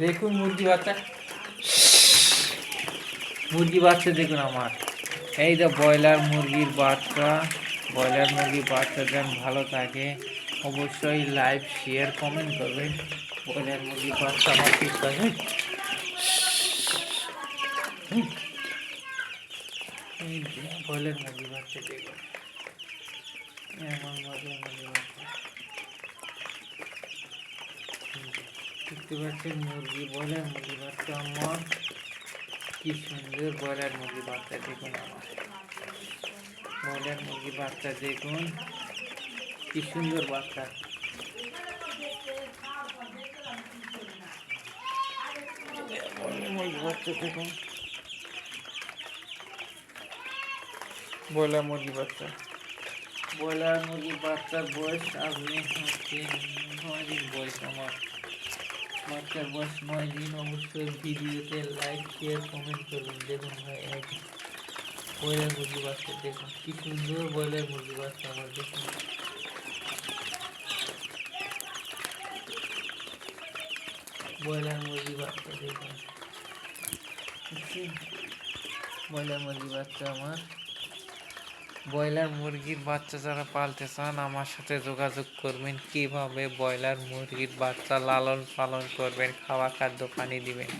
দেখুন মুরগি বাচ্চা, মুরগি বাচ্চা দেখুন আমার। এই যে ব্রয়লার মুরগির বাচ্চা, ব্রয়লার মুরগির বাচ্চা যেন ভালো থাকে, অবশ্যই লাইক শেয়ার কমেন্ট করবেন। ব্রয়লার মুরগির বাচ্চা আমার ঠিক আছে। এই যে ব্রয়লার মুরগির বাচ্চা দেখুন, আমার ব্রয়লার মুরগির বাচ্চা দেখতে পাচ্ছেন। মুরগি, ব্রয়লার মুরগির বাচ্চা আমার, কি সুন্দর ব্রয়লার মুরগির বাচ্চা দেখুন আমার। ব্রয়লার মুরগির বাচ্চা দেখুন, কি সুন্দর বাচ্চা। ব্রয়লার মুরগির বাচ্চা দেখুন, ব্রয়লার মুরগির বাচ্চা। ব্রয়লার মুরগির বাচ্চার বয়স আপনি হচ্ছে 9 দিন বয়স আমার। বাচ্চার বয়স 9 দিন। অবশ্যই ভিডিওতে লাইক শেয়ার কমেন্ট করবেন। দেখুন ভাই, এক ব্রয়লার মুরগি বাচ্চা দেখুন, কি সুন্দর ব্রয়লার মুরগি বাচ্চা আমার দেখুন। ব্রয়লার মুরগি বাচ্চা দেখুন, ব্রয়লার মুরগি বাচ্চা আমার। ব্রয়লার মুরগির বাচ্চা যারা পালতে চান আমার সাথে যোগাযোগ করবেন। কিভাবে ব্রয়লার মুরগির বাচ্চা লালন পালন করবেন, খাওয়া খাদ্য পানি দিবেন।